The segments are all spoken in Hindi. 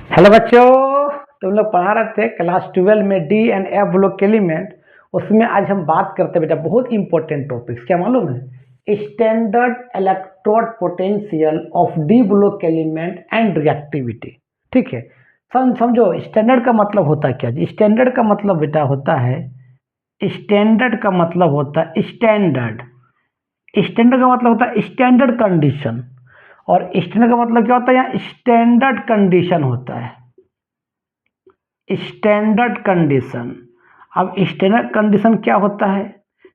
हेलो बच्चों। तुम लोग पढ़ा रहे थे क्लास 12 में D and F block element. उसमें आज हम बात करते हैं बेटा बहुत इंपॉर्टेंट टॉपिक्स। क्या मालूम है? Standard electrode potential of D block element and reactivity. ठीक है, समझो स्टैंडर्ड का मतलब होता है क्या। स्टैंडर्ड का मतलब बेटा होता है, स्टैंडर्ड का मतलब होता है स्टैंडर्ड। स्टैंडर्ड का मतलब होता है स्टैंडर्ड कंडीशन, और स्टैंडर्ड का मतलब क्या होता है? यहाँ स्टैंडर्ड कंडीशन होता है, स्टैंडर्ड कंडीशन। अब स्टैंडर्ड कंडीशन क्या होता है?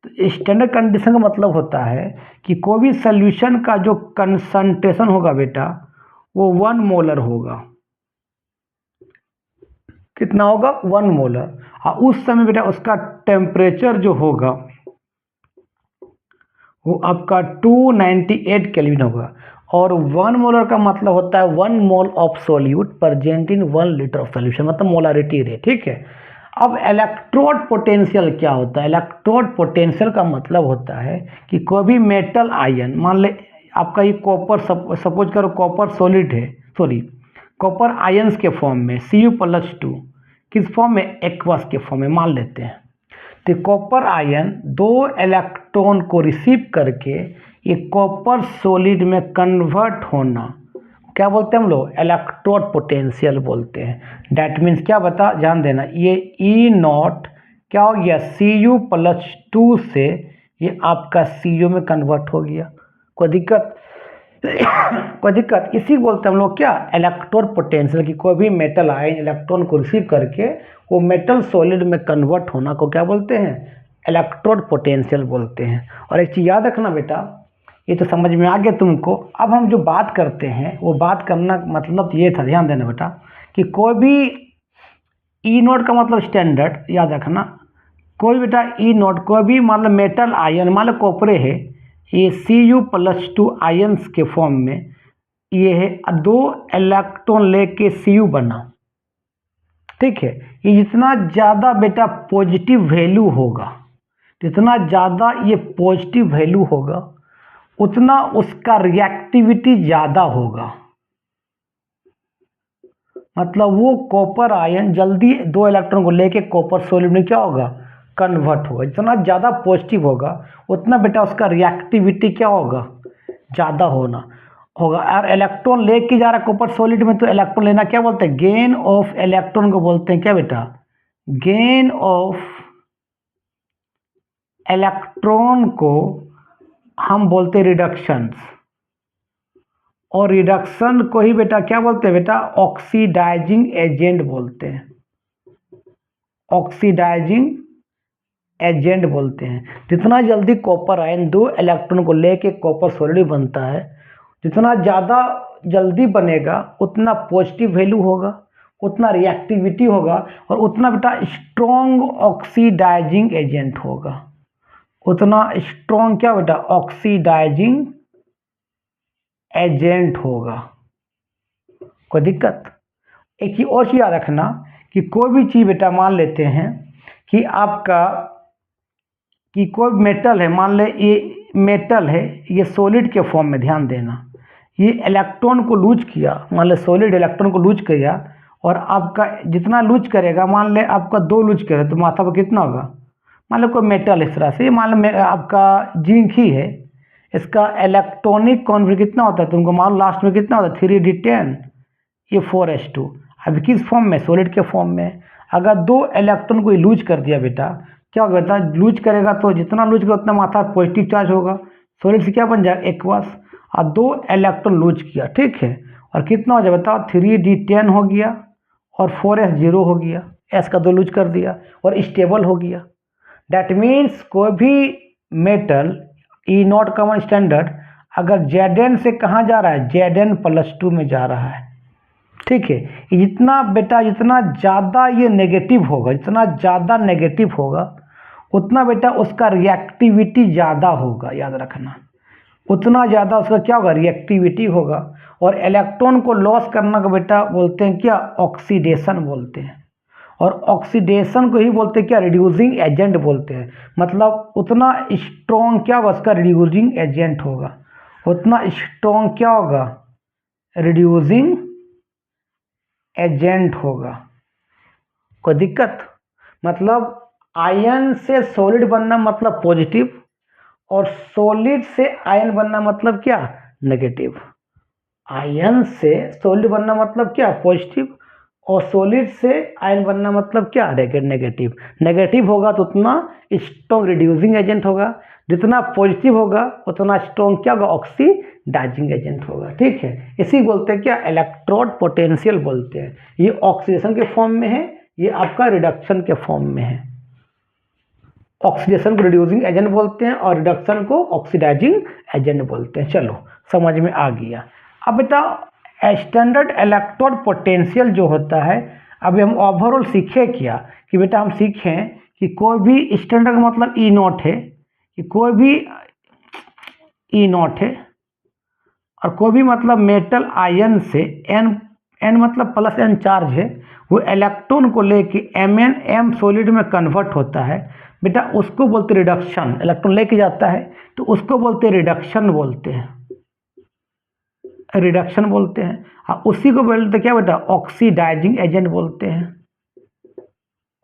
तो स्टैंडर्ड कंडीशन का मतलब होता है कि कोई भी सॉल्यूशन का जो कंसंट्रेशन होगा बेटा वो 1 मोलर होगा। कितना होगा? 1 मोलर। और उस समय बेटा उसका टेम्परेचर जो होगा वो आपका 298 केल्विन होगा। और 1 मोलर का मतलब होता है 1 mole of solute present in 1 litre of solution, मतलब मोलारिटी रेट। ठीक है। अब इलेक्ट्रोड पोटेंशियल क्या होता है? इलेक्ट्रोड पोटेंशियल का मतलब होता है कि कोई भी मेटल आयन, मान ले आपका ये कॉपर, सपोज करो कॉपर सॉलिड है, सॉरी कॉपर आयंस के फॉर्म में Cu+2, किस फॉर्म में? एक्वस के फॉर्म में मान लेते हैं। तो कॉपर आयन 2 इलेक्ट्रॉन को रिसीव करके ये कॉपर सॉलिड में कन्वर्ट होना क्या बोलते हैं हम लोग? इलेक्ट्रोड पोटेंशियल बोलते हैं। डैट मीन्स क्या बता जान देना, ये E0 क्या हो गया? Cu+2 से ये आपका Cu में कन्वर्ट हो गया। कोई दिक्कत? कोई दिक्कत? इसी बोलते हैं हम लोग क्या? Electrode potential. कि कोई भी मेटल आयन इलेक्ट्रॉन को रिसीव करके वो मेटल सॉलिड में कन्वर्ट होना को क्या बोलते हैं? इलेक्ट्रोड पोटेंशियल बोलते हैं। और एक चीज़ याद रखना बेटा, ये तो समझ में आ गया तुमको। अब हम जो बात करते हैं वो बात करना मतलब ये था, ध्यान देना बेटा, कि कोई भी E0 का मतलब स्टैंडर्ड याद रखना। कोई बेटा E0 कोई भी मतलब मेटल आयन, मान लो कॉपरे है, ये Cu+2 आयंस के फॉर्म में ये है, 2 इलेक्ट्रॉन लेके Cu बना। ठीक है। ये जितना ज़्यादा बेटा पॉजिटिव वैल्यू होगा, जितना ज़्यादा ये पॉजिटिव वैल्यू होगा उतना उसका रिएक्टिविटी ज़्यादा होगा। मतलब वो कॉपर आयन जल्दी 2 इलेक्ट्रॉन को लेके कॉपर सॉलिड में क्या होगा? कन्वर्ट होगा। जितना ज़्यादा पॉजिटिव होगा उतना बेटा उसका रिएक्टिविटी क्या होगा? ज़्यादा होना होगा। और इलेक्ट्रॉन लेके जा रहा है कॉपर सॉलिड में, तो इलेक्ट्रॉन लेना क्या बोलते हैं? गेन ऑफ इलेक्ट्रॉन को बोलते हैं क्या बेटा? गेन ऑफ इलेक्ट्रॉन को हम बोलते हैं रिडक्शंस। और रिडक्शन को ही बेटा क्या बोलते हैं? बेटा ऑक्सीडाइजिंग एजेंट बोलते हैं। ऑक्सीडाइजिंग एजेंट बोलते हैं। जितना जल्दी कॉपर आयन 2 इलेक्ट्रॉन को लेके कॉपर सॉलिड बनता है, जितना ज़्यादा जल्दी बनेगा उतना पॉजिटिव वैल्यू होगा, उतना रिएक्टिविटी होगा, और उतना बेटा स्ट्रॉन्ग ऑक्सीडाइजिंग एजेंट होगा। उतना स्ट्रॉन्ग क्या बेटा? ऑक्सीडाइजिंग एजेंट होगा। कोई दिक्कत? एक ही और चीज़ याद रखना कि कोई भी चीज़ बेटा मान लेते हैं कि आपका कि कोई मेटल है, मान ले ये मेटल है, ये सॉलिड के फॉर्म में, ध्यान देना, ये इलेक्ट्रॉन को लूज किया, मान ले सॉलिड इलेक्ट्रॉन को लूज किया, और आपका जितना लूज करेगा, मान ले आपका 2 लूज करे तो माथा पर कितना होगा? मान लो कोई मेटल इस तरह से, मान लो आपका जिंक ही है, इसका इलेक्ट्रॉनिक कॉन्फिगरेशन कितना होता है तुमको मालूम? लास्ट में कितना होता है? 3d10, ये 4s2। अब किस फॉर्म में? सॉलिड के फॉर्म में। अगर 2 इलेक्ट्रॉन को लूज कर दिया बेटा, क्या होगा बेटा? लूज करेगा तो जितना लूज करेगा उतना मात्रा पॉजिटिव चार्ज होगा, सॉलिड से क्या बन जाएगा? एक्वस। और 2 इलेक्ट्रॉन लूज किया, ठीक है, और कितना हो जाए बताओ? 3d10 हो गया और 4s0 हो गया। एस का 2 लूज कर दिया और स्टेबल हो गया। डैट मीन्स कोई भी मेटल E0 कॉमन स्टैंडर्ड अगर Zn से कहाँ जा रहा है? Zn+2 में जा रहा है। ठीक है। जितना बेटा जितना ज़्यादा ये नेगेटिव होगा, जितना ज़्यादा नेगेटिव होगा उतना बेटा उसका रिएक्टिविटी ज़्यादा होगा, याद रखना। उतना ज़्यादा उसका क्या होगा? रिएक्टिविटी होगा। और इलेक्ट्रॉन को लॉस करना को बेटा बोलते हैं क्या? ऑक्सीडेशन बोलते हैं। और ऑक्सीडेशन को ही बोलते हैं क्या? रिड्यूसिंग एजेंट बोलते हैं। मतलब उतना स्ट्रॉन्ग क्या होगा? उसका रिड्यूसिंग एजेंट होगा। उतना स्ट्रॉन्ग क्या होगा? रिड्यूसिंग एजेंट होगा। कोई दिक्कत? मतलब आयन से सॉलिड बनना मतलब पॉजिटिव, और सॉलिड से आयन बनना मतलब क्या? नेगेटिव। आयन से सॉलिड बनना मतलब क्या? पॉजिटिव, और सॉलिड से आयन बनना मतलब क्या? नेगेटिव। नेगेटिव होगा तो उतना स्ट्रॉन्ग रिड्यूसिंग एजेंट होगा, जितना पॉजिटिव होगा उतना स्ट्रॉन्ग क्या होगा? ऑक्सीडाइजिंग एजेंट होगा। ठीक है, इसी बोलते हैं क्या? इलेक्ट्रोड पोटेंशियल बोलते हैं। ये ऑक्सीडेशन के फॉर्म में है, ये आपका रिडक्शन के फॉर्म में है। ऑक्सीडेशन को रिड्यूसिंग एजेंट बोलते हैं और रिडक्शन को ऑक्सीडाइजिंग एजेंट बोलते हैं। चलो समझ में आ गया। अब बेटा स्टैंडर्ड इलेक्ट्रोड पोटेंशियल जो होता है, अभी हम ओवरऑल सीखे क्या कि बेटा हम सीखें कि कोई भी स्टैंडर्ड मतलब ई नॉट है, कि कोई भी ई नॉट है, और कोई भी मतलब मेटल आयन से एन मतलब प्लस एन चार्ज है, वो इलेक्ट्रॉन को लेके एम सॉलिड में कन्वर्ट होता है बेटा, उसको बोलते रिडक्शन। इलेक्ट्रॉन लेके जाता है तो उसको बोलते रिडक्शन बोलते हैं, रिडक्शन बोलते हैं। हाँ, उसी को बोलते क्या बेटा? ऑक्सीडाइजिंग एजेंट बोलते हैं,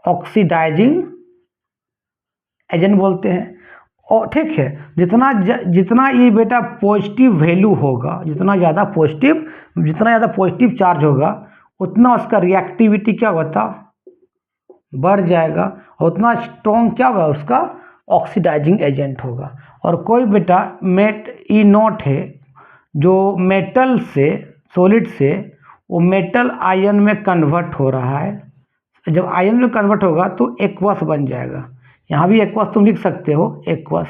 ऑक्सीडाइजिंग एजेंट बोलते हैं। और ठीक है, जितना ये बेटा पॉजिटिव वैल्यू होगा, जितना ज़्यादा पॉजिटिव चार्ज होगा, उतना उसका रिएक्टिविटी क्या होता? बढ़ जाएगा, और उतना स्ट्रॉन्ग क्या होगा? उसका ऑक्सीडाइजिंग एजेंट होगा। और कोई बेटा ई नॉट है जो मेटल से, सॉलिड से वो मेटल आयन में कन्वर्ट हो रहा है, जब आयन में कन्वर्ट होगा तो एक्वस बन जाएगा। यहाँ भी एक्वस तुम लिख सकते हो, एक्वस,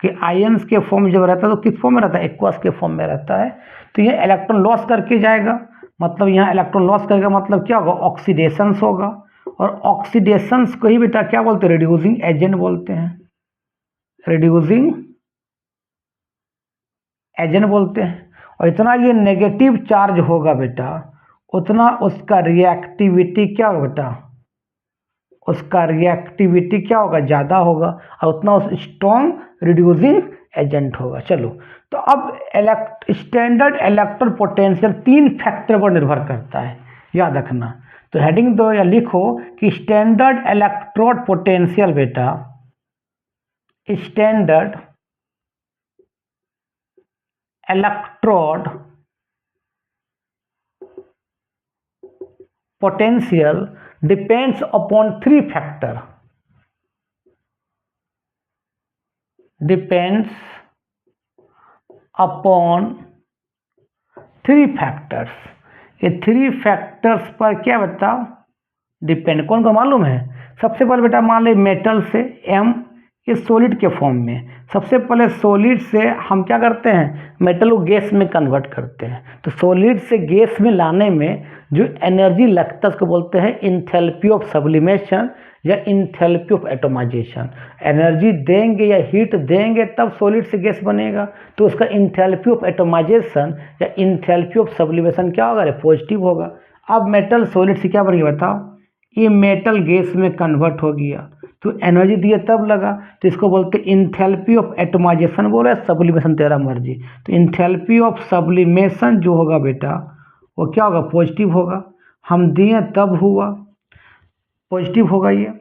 कि आयन्स के फॉर्म जब रहता है तो किस फॉर्म में रहता है? एक्वस के फॉर्म में रहता है। तो ये इलेक्ट्रॉन लॉस करके जाएगा, मतलब यहाँ इलेक्ट्रॉन लॉस करेगा मतलब क्या होगा? ऑक्सीडेशंस होगा, और ऑक्सीडेशंस को ही बेटा क्या बोलते हैं? रिड्यूसिंग एजेंट बोलते हैं, रिड्यूसिंग एजेंट बोलते हैं। और इतना ये नेगेटिव चार्ज होगा बेटा, उतना उसका रिएक्टिविटी क्या होगा बेटा? उसका रिएक्टिविटी क्या होगा? ज़्यादा होगा, और उतना उस स्ट्रॉन्ग रिड्यूसिंग एजेंट होगा। चलो, तो अब स्टैंडर्ड इलेक्ट्रोड पोटेंशियल 3 फैक्टर पर निर्भर करता है, याद रखना। तो हेडिंग दो या लिखो कि स्टैंडर्ड इलेक्ट्रोड पोटेंशियल बेटा, standard electrode potential depends upon 3 factor, depends upon 3 factors। ये 3 फैक्टर्स पर क्या बताओ? डिपेंड। कौन को मालूम है? सबसे पहले बेटा मान ले मेटल से एम इस सॉलिड के फॉर्म में, सबसे पहले सॉलिड से हम क्या करते हैं? मेटल को गैस में कन्वर्ट करते हैं। तो सॉलिड से गैस में लाने में जो एनर्जी लगता है उसको बोलते हैं इंथैल्पी ऑफ सब्लिमेशन या इंथैल्पी ऑफ एटोमाइजेशन। एनर्जी देंगे या हीट देंगे तब सॉलिड से गैस बनेगा, तो उसका इंथैल्पी ऑफ एटोमाइजेशन या इंथैल्पी ऑफ सब्लिमेशन क्या होगा? पॉजिटिव होगा। अब मेटल सॉलिड से क्या बन गया बताओ? ये मेटल गैस में कन्वर्ट हो गया, तो एनर्जी दिए तब लगा, तो इसको बोलते हैं इंथैल्पी ऑफ एटोमाइजेशन, बोले सब्लिमेशन, तेरा मर्जी। तो इंथैल्पी ऑफ सब्लिमेशन जो होगा बेटा वो क्या होगा? पॉजिटिव होगा। हम दिए तब हुआ, पॉजिटिव होगा ये,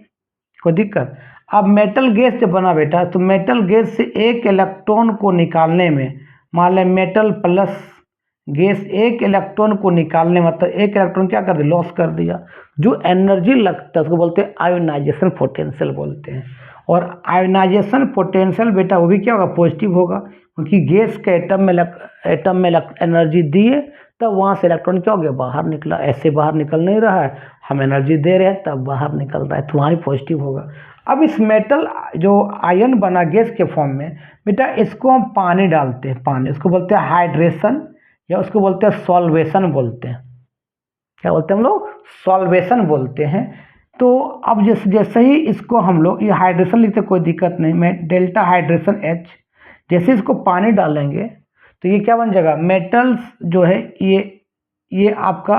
कोई दिक्कत? अब मेटल गैस जब बना बेटा, तो मेटल गैस से एक इलेक्ट्रॉन को निकालने में, मान लें मेटल प्लस गैस एक इलेक्ट्रॉन को निकालने मतलब एक इलेक्ट्रॉन क्या कर दिया? लॉस कर दिया। जो एनर्जी लगता है उसको बोलते हैं आयोनाइजेशन पोटेंशियल बोलते हैं। और आयोनाइजेशन पोटेंशियल बेटा वो भी क्या होगा? पॉजिटिव होगा, क्योंकि गैस के एटम में एनर्जी दिए तब वहाँ से इलेक्ट्रॉन क्या हो गया? बाहर निकला। ऐसे बाहर निकल नहीं रहा है, हम एनर्जी दे रहे हैं तब बाहर निकल रहा है, तो वहाँ भी पॉजिटिव होगा। अब इस मेटल जो आयन बना गैस के फॉर्म में बेटा, इसको हम पानी डालते हैं, पानी, इसको बोलते हैं हाइड्रेशन या उसको बोलते हैं सॉल्वेशन बोलते हैं। क्या बोलते हैं हम लोग? सॉल्वेशन बोलते हैं। तो अब जैसे ही इसको हम लोग ये हाइड्रेशन लिखते कोई दिक्कत नहीं, मैं डेल्टा हाइड्रेशन H, जैसे इसको पानी डालेंगे तो ये क्या बन जाएगा? मेटल्स जो है ये आपका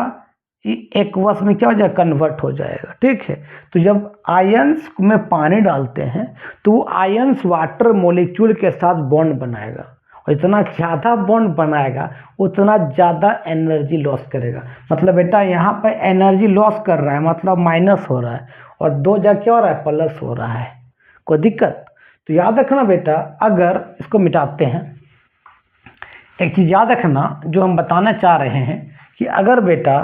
एक्वस में क्या हो जाएगा? कन्वर्ट हो जाएगा। ठीक है, तो जब आयंस में पानी डालते हैं तो वो आयंस वाटर मॉलिक्यूल के साथ बॉन्ड बनाएगा, और जितना ज़्यादा बॉन्ड बनाएगा उतना ज़्यादा एनर्जी लॉस करेगा। मतलब बेटा यहाँ पर एनर्जी लॉस कर रहा है, मतलब माइनस हो रहा है, और दो जगह क्या हो रहा है, प्लस हो रहा है। कोई दिक्कत? तो याद रखना बेटा, अगर इसको मिटाते हैं, एक चीज़ याद रखना जो हम बताना चाह रहे हैं कि अगर बेटा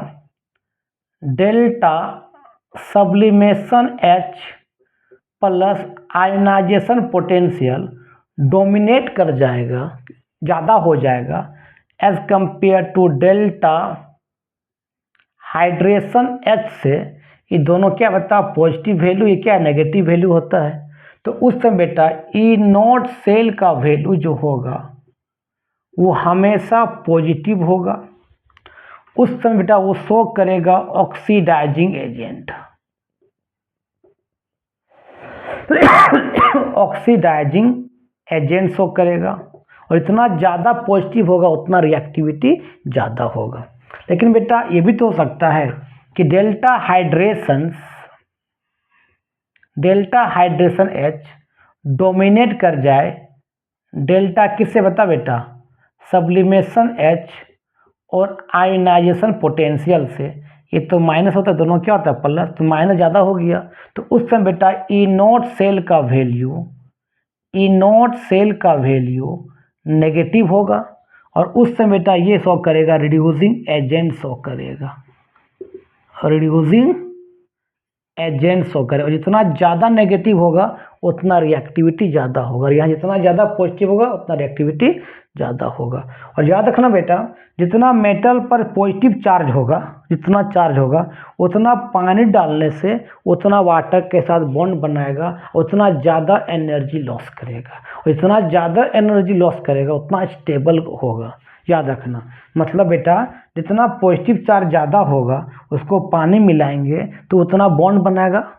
delta sublimation H plus ionization potential dominate कर जाएगा, ज़्यादा हो जाएगा as compare to delta hydration H से, ये दोनों क्या बता पॉजिटिव वैल्यू, ये क्या नेगेटिव वैल्यू होता है। तो उस समय बेटा ई नॉट सेल का वैल्यू जो होगा वो हमेशा पॉजिटिव होगा। उस समय बेटा वो शो करेगा oxidizing agent. Oxidizing agent show करेगा, और इतना ज़्यादा पॉजिटिव होगा उतना रिएक्टिविटी ज़्यादा होगा। लेकिन बेटा ये भी तो हो सकता है कि डेल्टा हाइड्रेशन H डोमिनेट कर जाए डेल्टा किससे बता बेटा, सब्लिमेशन H और आयनाइजेशन पोटेंशियल से। ये तो माइनस होता है, दोनों क्या होता है प्लस, तो माइनस ज़्यादा हो गया। तो उस समय बेटा ई नॉट सेल का वैल्यू नेगेटिव होगा, और उस समय बेटा ये शो करेगा रिड्यूसिंग एजेंट शो करेगा, और जितना ज़्यादा नेगेटिव होगा उतना रिएक्टिविटी ज़्यादा होगा, यहाँ जितना ज़्यादा पॉजिटिव होगा उतना रिएक्टिविटी ज़्यादा होगा। और याद रखना बेटा, जितना मेटल पर पॉजिटिव चार्ज होगा, जितना चार्ज होगा उतना पानी डालने से उतना वाटर के साथ बॉन्ड बनाएगा, उतना ज़्यादा एनर्जी लॉस करेगा, और जितना ज़्यादा एनर्जी लॉस करेगा उतना स्टेबल होगा। याद रखना, मतलब बेटा जितना पॉजिटिव चार्ज ज़्यादा होगा उसको पानी मिलाएंगे तो उतना बॉन्ड बनाएगा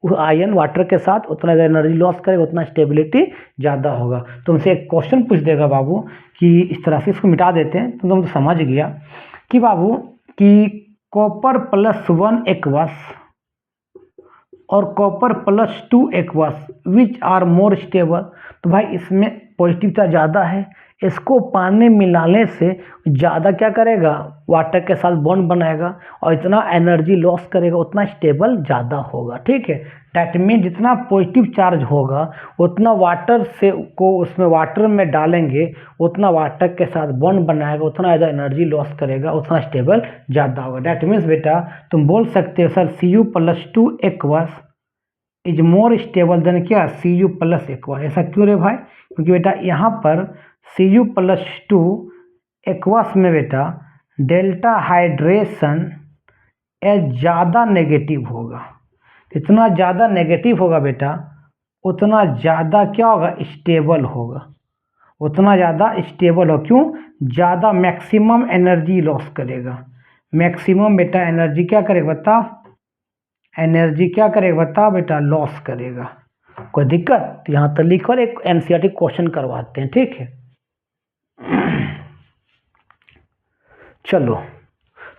उस आयन वाटर के साथ, उतना एनर्जी लॉस करेगा, उतना स्टेबिलिटी ज़्यादा होगा। तुमसे एक क्वेश्चन पूछ देगा बाबू कि इस तरह से, इसको मिटा देते हैं तो तुम तो समझ गया कि बाबू कि कॉपर +1 एक्वस और copper +2 aqueous which are more stable. तो भाई इसमें पॉजिटिव चार्ज ज़्यादा है, इसको पानी मिलाने से ज़्यादा क्या करेगा, वाटर के साथ बॉन्ड बनाएगा, और इतना एनर्जी लॉस करेगा उतना स्टेबल ज़्यादा होगा। ठीक है, डैट मीन जितना पॉजिटिव चार्ज होगा उतना वाटर से को उसमें वाटर में डालेंगे, उतना वाटर के साथ बॉन्ड बनाएगा, उतना ज़्यादा एनर्जी लॉस करेगा, उतना स्टेबल ज़्यादा होगा। डैट मीन्स बेटा तुम बोल सकते हो sir Cu+2 aqueous is more stable then क्या Cu+ एक्वा। ऐसा क्यों रे भाई? क्योंकि बेटा यहाँ पर Cu+2 एक्वास में बेटा डेल्टा हाइड्रेशन ज़्यादा नेगेटिव होगा। जितना ज़्यादा नेगेटिव होगा बेटा उतना ज़्यादा क्या होगा, स्टेबल होगा, उतना ज़्यादा स्टेबल हो। क्यों? ज़्यादा मैक्सिमम एनर्जी लॉस करेगा। मैक्सिमम बेटा एनर्जी क्या करेगा बता, एनर्जी क्या करेगा बता बेटा, लॉस करेगा। कोई दिक्कत? यहाँ तो लिखो, एक एनसीईआरटी क्वेश्चन करवाते हैं। ठीक है, चलो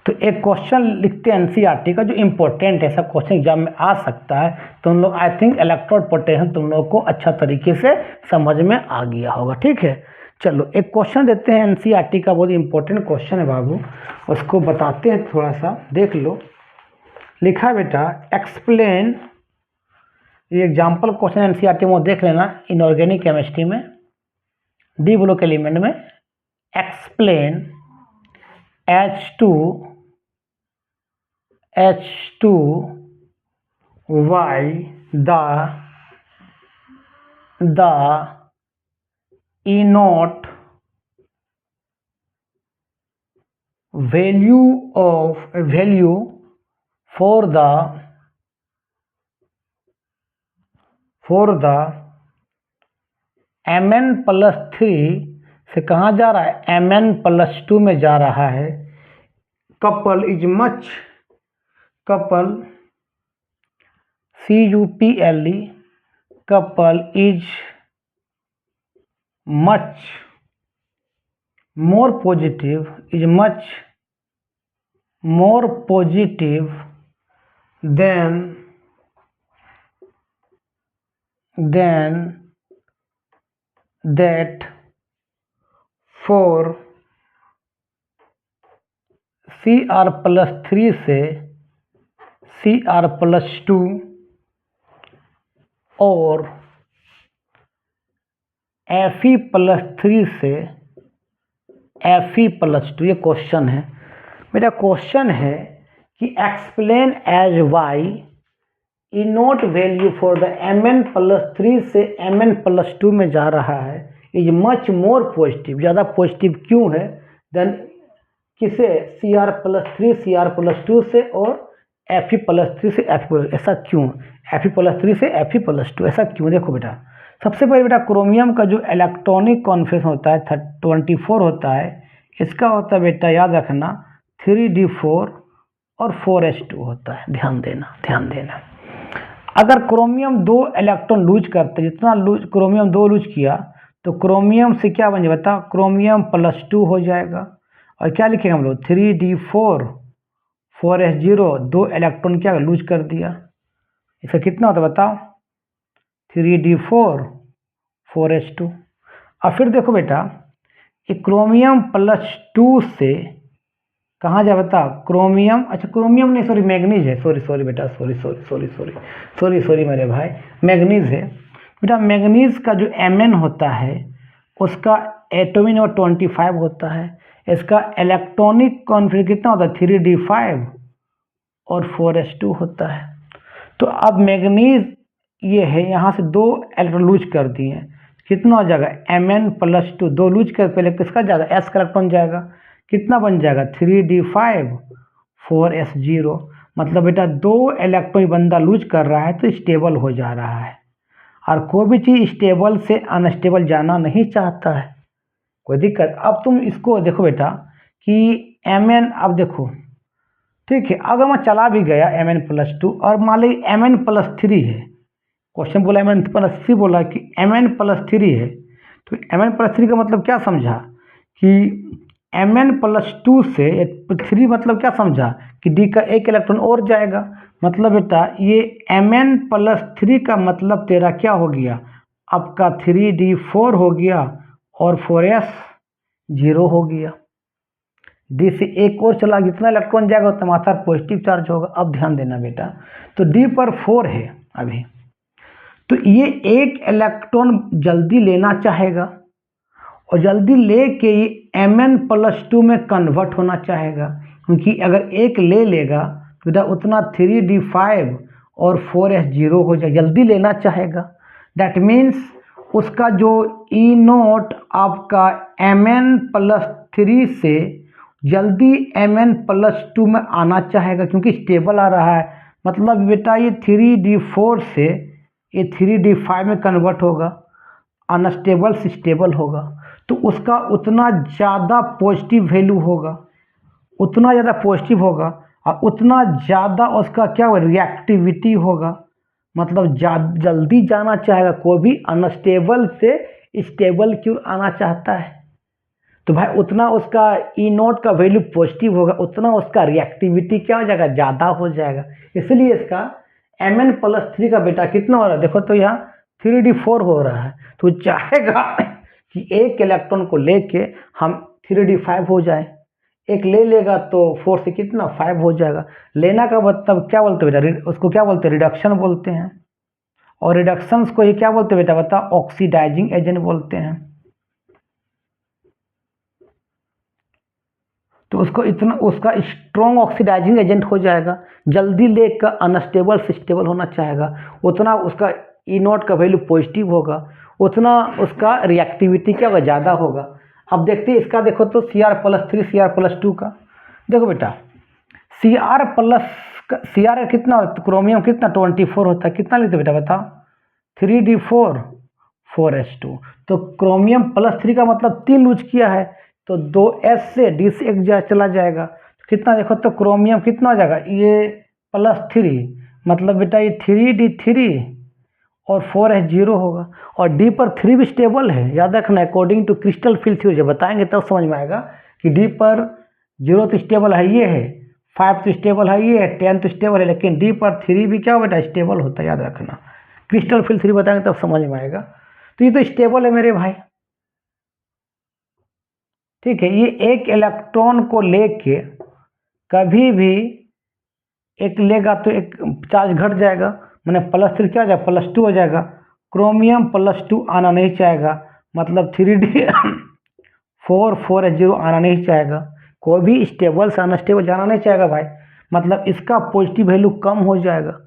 तो एक क्वेश्चन लिखते हैं एनसीईआरटी का जो इम्पोर्टेंट है, ऐसा क्वेश्चन एग्जाम में आ सकता है। तुम लोग आई थिंक इलेक्ट्रोड पोटेंशियल तुम लोग को अच्छा तरीके से समझ में आ गया होगा। ठीक है, चलो एक क्वेश्चन देते हैं एनसीईआरटी का, बहुत इंपॉर्टेंट क्वेश्चन है बाबू, उसको बताते हैं, थोड़ा सा देख लो। लिखा है बेटा एक्सप्लेन, ये एग्जाम्पल क्वेश्चन एनसीईआरटी में देख लेना, इनऑर्गेनिक केमिस्ट्री में डी ब्लॉक एलिमेंट में। Explain H2 why the E naught value for the Mn+3 से कहाँ जा रहा है, Mn+2 में जा रहा है। Couple is much, couple CUPLE, couple is much more positive, is much more positive than that 4 Cr+3 से Cr+2 और Fe+3 से Fe+2। ये क्वेश्चन है मेरा। क्वेश्चन है कि explain as why E naught value for the Mn+3 से Mn+2 में जा रहा है इज मच मोर पॉजिटिव, ज़्यादा पॉजिटिव क्यों है देन किसे Cr+3 Cr+2 से और Fe+3 से Fe+, ऐसा क्यों Fe+3 से Fe+2 ऐसा क्यों? देखो बेटा, सबसे पहले बेटा क्रोमियम का जो इलेक्ट्रॉनिक कॉन्फिगरेशन होता है 24 होता है। इसका होता है बेटा, याद रखना, 3d4 और 4s2 होता है। ध्यान देना। अगर क्रोमियम 2 इलेक्ट्रॉन लूज करते, जितना लूज क्रोमियम 2 लूज किया तो क्रोमियम से क्या बन जाए बता, क्रोमियम+2 हो जाएगा। और क्या लिखेंगे हम लोग, 3d4 4s0, 2 इलेक्ट्रॉन क्या लूज कर दिया। इसका कितना होता है बताओ, 3d4 4s2। और फिर देखो बेटा, ये क्रोमियम+2 से कहाँ जाए बता, क्रोमियम, अच्छा क्रोमियम नहीं, सॉरी मैग्नीज है, सॉरी बेटा, सॉरी मेरे भाई, मैग्नीज है बेटा। मैग्नीज का जो Mn होता है उसका एटॉमिक नंबर 25 होता है। इसका इलेक्ट्रॉनिक कॉन्फिगरेशन कितना होता है, 3d5 और 4s2 होता है। तो अब मैग्नीज ये है, यहाँ से 2 इलेक्ट्रॉन लूज कर दिए हैं, कितना हो जाएगा Mn+2, 2 लूज कर, पहले किसका जाएगा, s का इलेक्ट्रॉन जाएगा, कितना बन जाएगा 3d5 4s0। मतलब बेटा 2 इलेक्ट्रॉन बंदा लूज कर रहा है तो स्टेबल हो जा रहा है। और कोई भी चीज़ स्टेबल से अनस्टेबल जाना नहीं चाहता है, कोई दिक्कत। अब तुम इसको देखो बेटा कि Mn, अब देखो ठीक है, अगर मैं चला भी गया Mn+2 और मान ली Mn+3 है, क्वेश्चन बोला Mn+3 बोला कि Mn+3 है, तो Mn+3 का मतलब क्या समझा कि Mn+2 से 3 मतलब क्या समझा कि D का 1 इलेक्ट्रॉन और जाएगा। मतलब बेटा ये Mn+3 का मतलब तेरा क्या हो गया, आपका 3d4 हो गया और 4s0 हो गया। D से एक और चला, जितना इलेक्ट्रॉन जाएगा उतना मात्रा पॉजिटिव चार्ज होगा। अब ध्यान देना बेटा, तो D पर 4 है अभी, तो ये एक इलेक्ट्रॉन जल्दी लेना चाहेगा और जल्दी लेके ये Mn+2 में कन्वर्ट होना चाहेगा, क्योंकि अगर एक ले लेगा तो बेटा उतना 3d5 और 4s0 हो जाए, जल्दी लेना चाहेगा। दैट मीन्स उसका जो ई नोट आपका Mn+3 से जल्दी Mn+2 में आना चाहेगा, क्योंकि स्टेबल आ रहा है। मतलब बेटा ये 3d4 से ये 3d5 में कन्वर्ट होगा, अनस्टेबल से स्टेबल होगा, तो उसका उतना ज़्यादा पॉजिटिव वैल्यू होगा, उतना ज़्यादा पॉजिटिव होगा और उतना ज़्यादा उसका क्या होगा, रिएक्टिविटी होगा। मतलब जल्दी जाना चाहेगा, कोई भी अनस्टेबल से स्टेबल क्यों आना चाहता है, तो भाई उतना उसका ई नोट का वैल्यू पॉजिटिव होगा, उतना उसका रिएक्टिविटी क्या हो जाएगा, ज़्यादा हो जाएगा। इसलिए इसका Mn+3 का बेटा कितना हो रहा है, देखो तो यहाँ 3d4 हो रहा है, तो चाहेगा कि एक इलेक्ट्रॉन को लेके हम 3d5 हो जाए, एक ले लेगा तो 4 से कितना 5 हो जाएगा। लेना का मतलब क्या बोलते हैं बेटा, उसको क्या बोलते हैं, रिडक्शन बोलते हैं। और रिडक्शंस को ये क्या बोलते हैं बेटा बता, ऑक्सीडाइजिंग एजेंट बोलते हैं। तो उसको इतना उसका स्ट्रॉन्ग ऑक्सीडाइजिंग एजेंट हो जाएगा, जल्दी लेकर अनस्टेबल से स्टेबल होना चाहेगा, उतना उसका ई नोट का वैल्यू पॉजिटिव होगा, उतना उसका रिएक्टिविटी क्या होगा, ज़्यादा होगा। अब देखते हैं इसका, देखो तो Cr+3 Cr+2 का देखो बेटा, Cr कितना, क्रोमियम कितना 24 होता है, कितना लिखते बेटा बताओ, 3d4 4s2। तो क्रोमियम+3 का मतलब 3 लूज किया है, तो 2s से D से 1 चला जाएगा, कितना देखो तो क्रोमियम कितना हो जाएगा, ये +3, मतलब बेटा ये 3d3 और 4s0 होगा। और D पर 3 भी स्टेबल है, याद रखना, according to crystal field theory, जब बताएंगे तब समझ में आएगा कि D पर 0 तो स्टेबल है, ये है 5 तो स्टेबल है, ये है 10 तो स्टेबल है, लेकिन D पर 3 भी क्या बेटा स्टेबल होता है, याद रखना। क्रिस्टल फील्ड थ्योरी बताएंगे तब समझ में आएगा। तो ये तो स्टेबल है मेरे भाई। ठीक है। ये एक इलेक्ट्रॉन को लेके कभी भी एक लेगा तो एक चार्ज घट जाएगा, मैंने +3 क्या हो जाएगा, +2 हो जाएगा। क्रोमियम +2 आना नहीं चाहेगा, मतलब 3D 4 आना नहीं चाहेगा। कोई भी स्टेबल से अनस्टेबल जाना नहीं चाहेगा भाई, मतलब इसका पॉजिटिव वैल्यू कम हो जाएगा,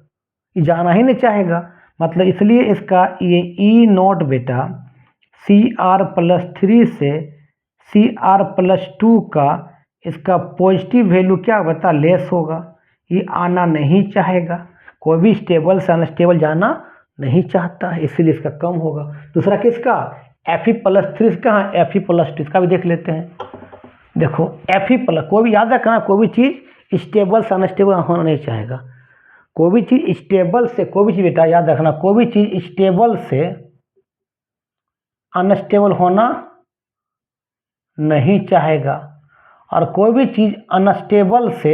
ये जाना ही नहीं चाहेगा। मतलब इसलिए इसका ये E0 बेटा Cr+3 से Cr+2 का इसका पॉजिटिव वैल्यू क्या बता लेस होगा, ये आना नहीं चाहेगा। कोई भी स्टेबल से अनस्टेबल जाना नहीं चाहता है, इसीलिए इसका कम होगा। दूसरा किसका, Fe+3 कहाँ, Fe+2 इसका भी देख लेते हैं। देखो Fe+, कोई भी याद रखना, कोई भी चीज़ स्टेबल से अनस्टेबल होना नहीं चाहेगा। कोई भी चीज़ स्टेबल से, कोई भी चीज़ बेटा याद रखना, कोई भी चीज़ स्टेबल से अनस्टेबल होना नहीं चाहेगा, और कोई भी चीज़ अनस्टेबल से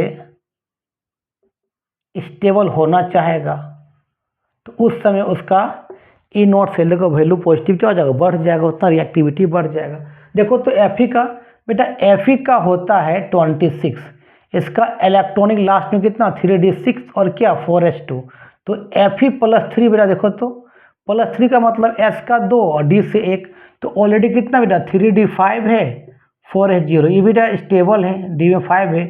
स्टेबल होना चाहेगा, तो उस समय उसका E0 सेल का वैल्यू पॉजिटिव क्या हो जाएगा, बढ़ जाएगा, उतना रिएक्टिविटी बढ़ जाएगा। देखो तो Fe का बेटा, Fe का होता है 26, इसका इलेक्ट्रॉनिक लास्ट में कितना 3d6 और क्या 4s2, तो Fe+3 बेटा देखो तो +3 का मतलब S का 2 और D से 1, तो ऑलरेडी कितना बेटा 3d5 है, 4s0, ये बेटा स्टेबल है, D में 5 है,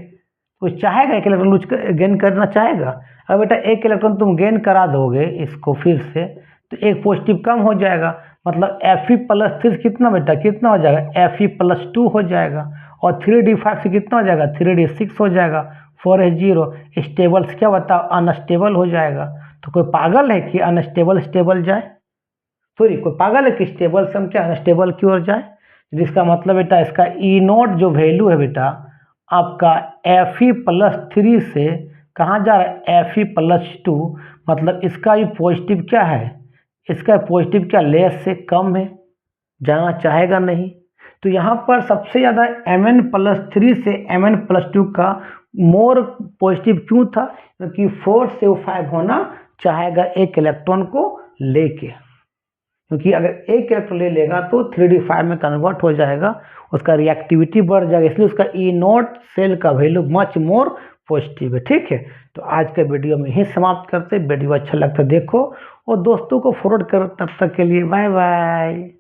तो चाहेगा एक इलेक्ट्रॉन लूज गेन करना चाहेगा। अब बेटा एक इलेक्ट्रॉन तुम गेन करा दोगे इसको फिर से, तो एक पॉजिटिव कम हो जाएगा, मतलब Fe+3 कितना बेटा, कितना हो जाएगा, Fe+2 हो जाएगा, और 3d5 से कितना हो जाएगा, 3d6 हो जाएगा, 4s0 स्टेबल से क्या बताओ अनस्टेबल हो जाएगा। तो कोई पागल है कि अनस्टेबल स्टेबल जाए, सॉरी कोई पागल है कि स्टेबल से हम क्या अनस्टेबल की ओर जाए। जिसका मतलब बेटा इसका E0 जो वैल्यू है बेटा आपका Fe+3 से कहाँ जा रहा है, Fe+2, मतलब इसका ये पॉजिटिव क्या है, इसका पॉजिटिव क्या लेस से कम है, जाना चाहेगा नहीं। तो यहाँ पर सबसे ज़्यादा Mn+3 से Mn+2 का मोर पॉजिटिव क्यों था, क्योंकि 4 से वो 5 होना चाहेगा एक इलेक्ट्रॉन को लेके, क्योंकि अगर एक इलेक्ट्रॉन ले लेगा तो 3d5 में कन्वर्ट हो जाएगा, उसका रिएक्टिविटी बढ़ जाएगा, इसलिए उसका E0 सेल का वैल्यू मच मोर पॉजिटिव है। ठीक है, तो आज के वीडियो में ही समाप्त करते। वीडियो अच्छा लगता देखो और दोस्तों को फॉरवर्ड करो। तब तक के लिए बाय बाय।